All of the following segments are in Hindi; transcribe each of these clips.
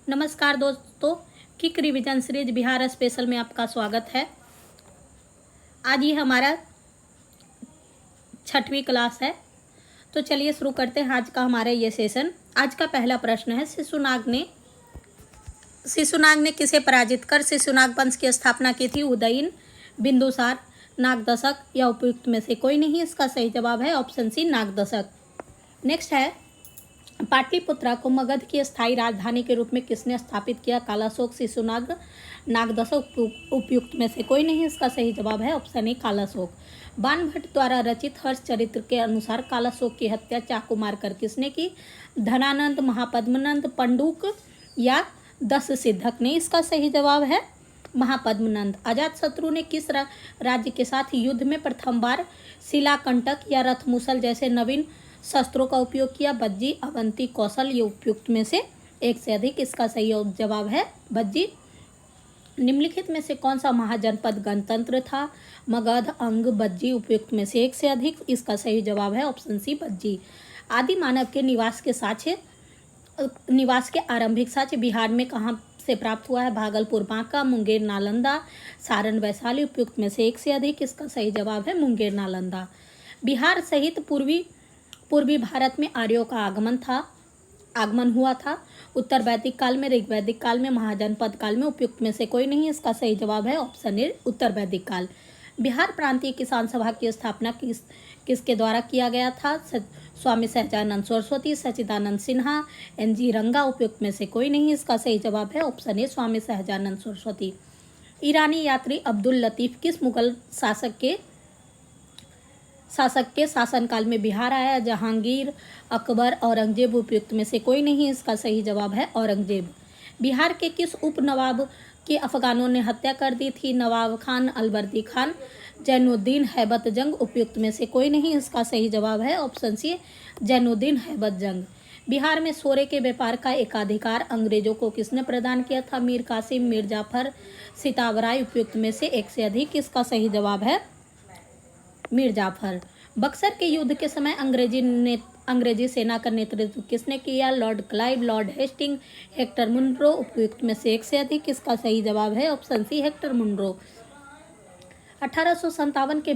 नमस्कार दोस्तों, kick revision series Bihar special में आपका स्वागत है। आज ये हमारा 6वीं क्लास है, तो चलिए शुरू करते हैं आज का हमारा ये सेशन। आज का पहला प्रश्न है, शिशुनाग ने किसे पराजित कर शिशुनाग वंश की स्थापना की थी? उदयन, बिंदुसार, नागदशक या उपयुक्त में से कोई नहीं। इसका सही जवाब है ऑप्शन सी, नागदशक। नेक्स्ट है, पाटलिपुत्रा को मगध की स्थायी राजधानी के रूप में किसने स्थापित किया? कालाशोक, शिशुनाग, नागदशक, उपयुक्त में से कोई नहीं। इसका सही जवाब है ऑप्शन ए, कालाशोक। बाणभट्ट द्वारा रचित हर्ष चरित्र के अनुसार कालाशोक की हत्या चाकू मारकर किसने की? धनानंद, महापद्मनंद, पंडुक या दस सिद्धक ने। इसका सही जवाब है महापद्मनंद। अजातशत्रु ने किस राज्य के साथ युद्ध में प्रथम बार शिलाकंटक या रथमुसल जैसे नवीन शस्त्रों का उपयोग किया? बज्जी, अवंती, कौशल, ये उपयुक्त में से एक से अधिक। इसका सही जवाब है बज्जी। निम्नलिखित में से कौन सा महाजनपद गणतंत्र था? मगध, अंग, बज्जी, उपयुक्त में से एक से अधिक। इसका सही जवाब है ऑप्शन सी, बज्जी। आदि मानव के निवास के आरंभिक साक्ष्य बिहार में कहाँ से प्राप्त हुआ है? भागलपुर, बांका, मुंगेर, नालंदा, सारण, वैशाली, उपयुक्त में से एक से अधिक। इसका सही जवाब है मुंगेर, नालंदा। बिहार सहित पूर्वी भारत में आर्यों का आगमन हुआ था। उत्तर वैदिक काल में, ऋग वैदिक काल में, महाजनपद काल में, उपयुक्त में से कोई नहीं। इसका सही जवाब है ऑप्शन ए, उत्तर वैदिक काल। बिहार प्रांतीय किसान सभा की स्थापना किसके द्वारा किया गया था? स्वामी सहजानंद सरस्वती, सच्चिदानंद सिन्हा, NG रंगा, उपयुक्त में से कोई नहीं। इसका सही जवाब है ऑप्शन ए, स्वामी सहजानंद सरस्वती। ईरानी यात्री अब्दुल लतीफ किस मुगल शासक के शासनकाल में बिहार आया? जहांगीर, अकबर, औरंगजेब, उपयुक्त में से कोई नहीं। इसका सही जवाब है औरंगजेब। बिहार के किस उप नवाब की अफगानों ने हत्या कर दी थी? नवाब खान, अलवर्दी खान, जैनुद्दीन हैबत जंग, उपयुक्त में से कोई नहीं। इसका सही जवाब है ऑप्शन सी, जैनुद्दीन हैबत जंग। बिहार में सोरे के व्यापार का एकाधिकार अंग्रेजों को किसने प्रदान किया था? मीर कासिम, मीर जाफर, सीतावराय, उपयुक्त में से एक से अधिक। इसका सही जवाब है मीर जाफर। बक्सर के युद्ध के समय अंग्रेजी सेना का नेतृत्व किसने किया? Lord Clive, Lord Hasting, Hector Munro, उपयुक्त में से एक से अधिक। इसका सही जवाब है ऑप्शन सी, हेक्टर मुनरो। 1857 के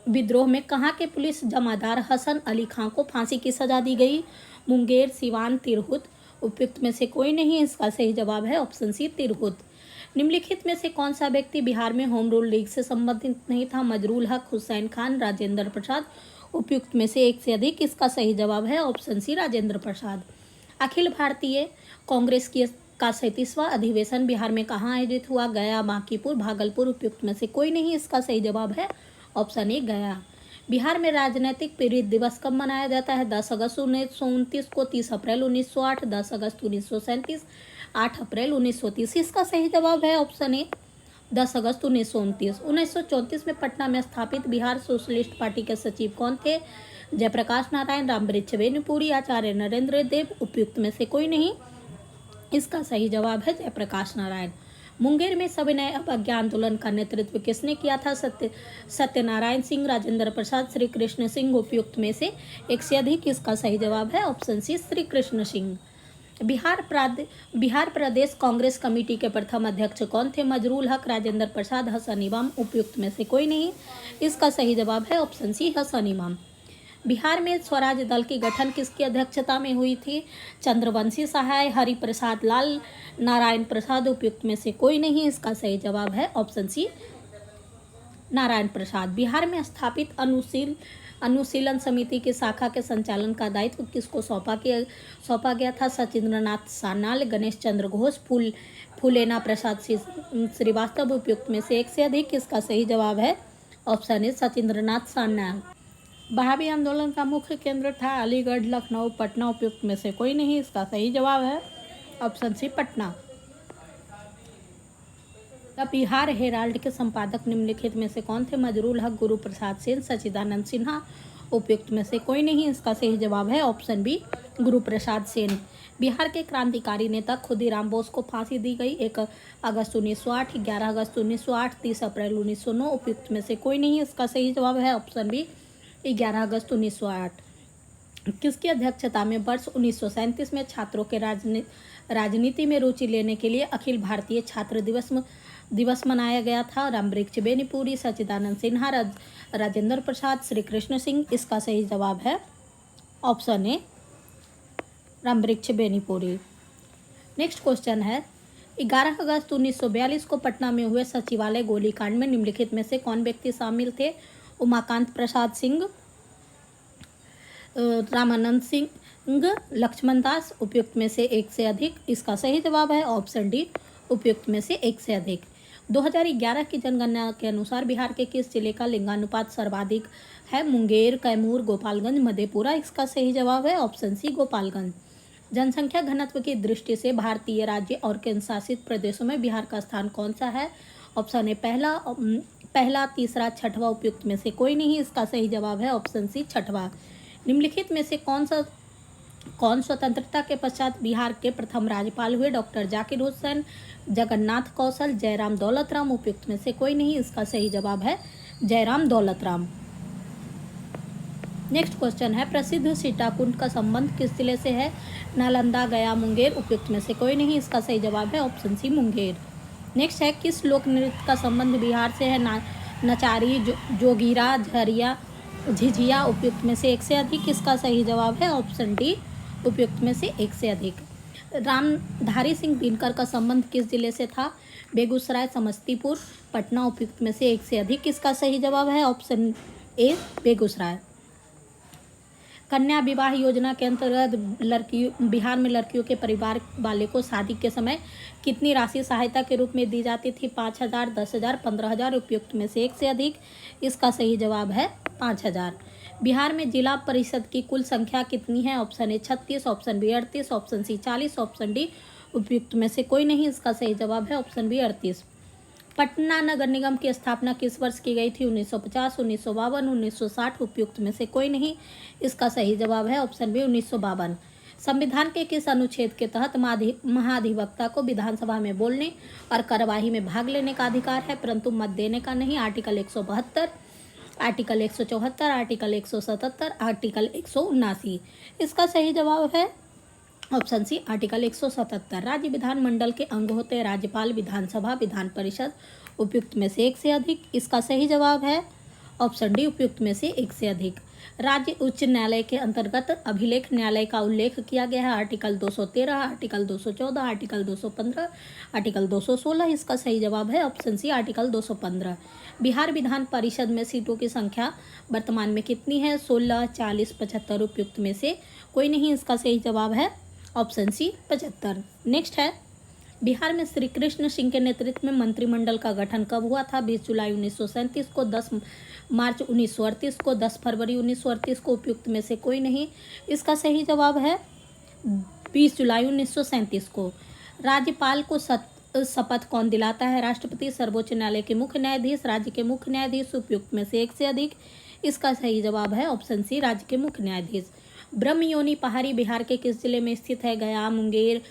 विद्रोह में कहाँ के पुलिस जमादार हसन अली खां को फांसी की सजा दी गई? मुंगेर, सिवान, तिरहुत, उपयुक्त में से कोई नहीं। इसका सही जवाब है ऑप्शन सी, तिरहुत। निम्नलिखित में से कौन सा व्यक्ति बिहार में होम रूल लीग से संबंधित नहीं था? मजरूल हक, हुसैन खान, राजेंद्र प्रसाद, उपयुक्त में से एक से अधिक। इसका सही जवाब है ऑप्शन सी, राजेंद्र प्रसाद। अखिल भारतीय कांग्रेस का 37वां अधिवेशन बिहार में कहाँ आयोजित हुआ? गया, बांकीपुर, भागलपुर, उपयुक्त में से कोई नहीं। इसका सही जवाब है ऑप्शन ए, गया। बिहार में राजनीतिक पीड़ित दिवस कब मनाया जाता है? 10 अगस्त 1929 को, 30 अप्रैल 1908, 10 अगस्त 1937, 8 अप्रैल 1930। इसका सही जवाब है ऑप्शन ए, 10 अगस्त 1929। 1934 में पटना में स्थापित बिहार सोशलिस्ट पार्टी के सचिव कौन थे? जयप्रकाश नारायण, रामवृक्ष वेनुपुरी, आचार्य नरेंद्र देव, उपयुक्त में से कोई नहीं। इसका सही जवाब है जयप्रकाश नारायण। मुंगेर में सविनय अवज्ञा आंदोलन का नेतृत्व किसने किया था? सत्यनारायण सिंह, राजेंद्र प्रसाद, श्री कृष्ण सिंह, उपयुक्त में से एक से अधिक। इसका सही जवाब है ऑप्शन सी, श्री कृष्ण सिंह। बिहार प्रदेश कांग्रेस कमेटी के प्रथम अध्यक्ष कौन थे? मजरूल हक, राजेंद्र प्रसाद, हसन इमाम, उपयुक्त में से कोई नहीं। इसका सही जवाब है ऑप्शन सी, हसन इमाम। बिहार में स्वराज दल की गठन किसकी अध्यक्षता में हुई थी? चंद्रवंशी सहाय, हरिप्रसाद लाल, नारायण प्रसाद, उपयुक्त में से कोई नहीं। इसका सही जवाब है ऑप्शन सी, नारायण प्रसाद। बिहार में स्थापित अनुशीलन समिति की शाखा के संचालन का दायित्व किसको सौंपा गया था? सचिंद्रनाथ सान्याल, गणेश चंद्र घोष, फूलेना प्रसाद श्रीवास्तव, उपयुक्त में से एक से अधिक। इसका सही जवाब है ऑप्शन ए, सचिंद्रनाथ सान्याल। बहावी आंदोलन का मुख्य केंद्र था? अलीगढ़, लखनऊ, पटना, उपयुक्त में से कोई नहीं। इसका सही जवाब है option C, Patna. Bihar Herald के संपादक निम्नलिखित में से कौन थे? मजरूल हक, गुरु प्रसाद सेन, सच्चिदानंद सिन्हा, उपयुक्त में से कोई नहीं। इसका सही जवाब है ऑप्शन बी, गुरु प्रसाद सेन। बिहार के क्रांतिकारी नेता खुदीराम बोस को फांसी दी गई। 1 अगस्त 1908, 11 अगस्त 1908, 30 अप्रैल 1909, उपयुक्त में से कोई नहीं। इसका सही जवाब है ऑप्शन बी, 11 अगस्त 1908। किसकी अध्यक्षता में वर्ष 1937 में छात्रों के राजनीति में रुचि लेने के लिए अखिल भारतीय छात्र दिवस मनाया गया था? रामवृक्ष बेनीपुरी, सच्चिदानंद सिन्हा, राजेंद्र प्रसाद, श्री कृष्ण सिंह। इसका सही जवाब है option A, Ramvriksh Benipuri. Next question है, 11 अगस्त 1942 को पटना में हुए सचिवालय गोलीकांड में निम्नलिखित में से कौन व्यक्ति शामिल थे? उमाकांत प्रसाद सिंह, रामानंद सिंह, लक्ष्मण दास। उपयुक्त में से एक से अधिक। इसका सही जवाब है ऑप्शन डी, उपयुक्त में से एक से अधिक। 2011 की जनगणना के अनुसार बिहार के किस जिले का लिंगानुपात सर्वाधिक है? मुंगेर, कैमूर, गोपालगंज, मधेपुरा। इसका सही जवाब है ऑप्शन सी, गोपालगंज। जनसंख्या घनत्व की दृष्टि से भारतीय राज्य और केंद्र शासित प्रदेशों में बिहार का स्थान कौन सा है? ऑप्शन ए पहला, तीसरा, छठवां। उपयुक्त में से कोई नहीं। इसका सही जवाब है ऑप्शन सी, छठवां। निम्नलिखित में से कौन स्वतंत्रता के पश्चात बिहार के प्रथम राज्यपाल हुए? डॉक्टर जाकिर हुसैन, जगन्नाथ कौशल, जयराम दौलतराम। उपयुक्त में से कोई नहीं। इसका सही जवाब है जयराम दौलतराम। नेक्स्ट क्वेश्चन है, प्रसिद्ध सीताकुंड का संबंध किस जिले से है? नालंदा, गया, मुंगेर। उपयुक्त में से कोई नहीं। इसका सही जवाब है ऑप्शन सी, मुंगेर। नेक्स्ट है, किस लोक नृत्य का संबंध बिहार से है? नचारी, जोगीरा, झिझिया। उपयुक्त में से एक से अधिक। इसका सही जवाब है ऑप्शन डी, उपयुक्त में से एक से अधिक। रामधारी सिंह दिनकर का संबंध किस जिले से था? बेगूसराय, समस्तीपुर, पटना। उपयुक्त में से एक से अधिक। इसका सही जवाब है ऑप्शन ए, बेगूसराय। कन्या विवाह योजना के अंतर्गत बिहार में लड़कियों के परिवार वाले को शादी के समय कितनी राशि सहायता के रूप में दी जाती थी? 5,000, 10,000, 15,000। उपयुक्त में से एक से अधिक। इसका सही जवाब है 5,000। बिहार में जिला परिषद की कुल संख्या कितनी है? Option A 36, option B 38, option C 40, option D उपयुक्त में से कोई नहीं। इसका सही जवाब है ऑप्शन बी 38। पटना नगर निगम की स्थापना किस वर्ष की गई थी? 1950, 1952, 1960। उपयुक्त में से कोई नहीं। इसका सही जवाब है ऑप्शन बी 1952। संविधान के किस अनुच्छेद के तहत महाधिवक्ता को विधानसभा में बोलने और कार्यवाही में भाग लेने का अधिकार है परंतु मत देने का नहीं? Article 172, article 174, article 177, article 179। इसका सही जवाब है ऑप्शन सी, आर्टिकल 177। राज्य विधानमंडल के अंग होते हैं राज्यपाल, विधानसभा, विधान परिषद। उपयुक्त में से एक से अधिक। इसका सही जवाब है ऑप्शन डी, उपयुक्त में से एक से अधिक। राज्य उच्च न्यायालय के अंतर्गत अभिलेख न्यायालय का उल्लेख किया गया है? Article 213, article 214, article 215, article 216। इसका सही जवाब है ऑप्शन सी, आर्टिकल 215। बिहार विधान परिषद में सीटों की संख्या वर्तमान में कितनी है? 16, 40, 75। उपयुक्त में से कोई नहीं। इसका सही जवाब है ऑप्शन सी, 75। नेक्स्ट है, बिहार में श्री कृष्ण सिंह के नेतृत्व में मंत्रिमंडल का गठन कब हुआ था? 20 जुलाई 1937 को, 10 मार्च 1938 को, 10 फरवरी 1938 को। उपयुक्त में से कोई नहीं। इसका सही जवाब है 20 जुलाई 1937 को। राज्यपाल को शपथ कौन दिलाता है? राष्ट्रपति, सर्वोच्च न्यायालय के मुख्य न्यायाधीश, राज्य के मुख्य न्यायाधीश। उपयुक्त में से एक से अधिक। इसका सही जवाब है ऑप्शन सी, राज्य के मुख्य न्यायाधीश। ब्रह्मयोनी पहाड़ी बिहार के किस जिले में स्थित है? गया, मुंगेर,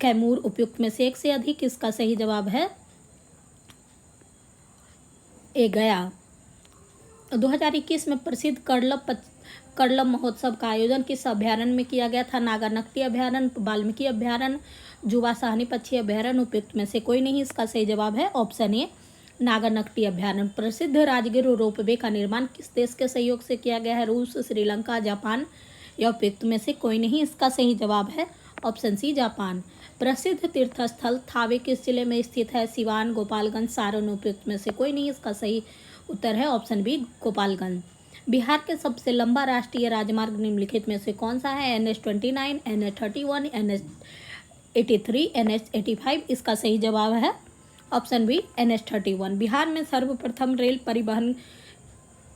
कैमूर। उपयुक्त में से एक से अधिक। इसका सही जवाब है ए, गया। 2021 में प्रसिद्ध कर्लम महोत्सव का आयोजन किस अभयारण्य में किया गया था? नागानकटी अभयारण्य, वाल्मीकि अभयारण्य, जुवा साहनी पक्षी अभयारण्य। उपयुक्त में से कोई नहीं। इसका सही जवाब है ऑप्शन ए, नागानकटी अभयारण्य। प्रसिद्ध राजगिर रोपवे का निर्माण किस देश के सहयोग से किया गया है? रूस, श्रीलंका, जापान। या उपयुक्त में से कोई नहीं। इसका सही जवाब है ऑप्शन सी, जापान। प्रसिद्ध तीर्थस्थल थावे किस जिले में स्थित है? सिवान, गोपालगंज, सारण। उपयुक्त में से कोई नहीं। इसका सही उत्तर है ऑप्शन बी, गोपालगंज। बिहार के सबसे लंबा राष्ट्रीय राजमार्ग निम्नलिखित में से कौन सा है? NH-29, NH-31, NH-83, NH-85। इसका सही जवाब है ऑप्शन बी, NH-31। बिहार में सर्वप्रथम रेल परिवहन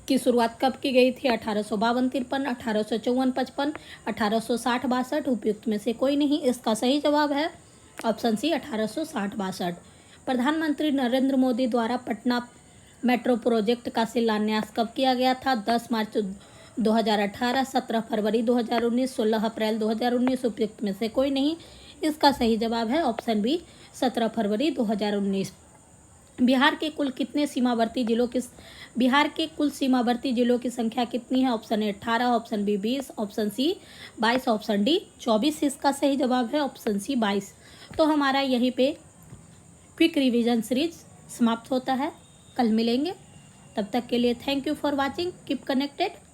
की शुरुआत कब की गई थी? 1852-53, 1854-55, 1860-62। उपयुक्त में से कोई नहीं। इसका सही जवाब है ऑप्शन सी, 1860-62। प्रधानमंत्री नरेंद्र मोदी द्वारा पटना मेट्रो प्रोजेक्ट का शिलान्यास कब किया गया था? 10 मार्च 2018, 17 फरवरी 2019, 16 अप्रैल 2019। उपयुक्त में से कोई नहीं। इसका सही जवाब है ऑप्शन बी, 17 फरवरी 2019। बिहार के कुल सीमावर्ती जिलों की संख्या कितनी है? Option A 18, option B 20, option C 22, option D 24। इसका सही जवाब है ऑप्शन सी 22। तो हमारा यहीं पे क्विक रिवीजन सीरीज समाप्त होता है। कल मिलेंगे, तब तक के लिए thank you for watching, keep connected.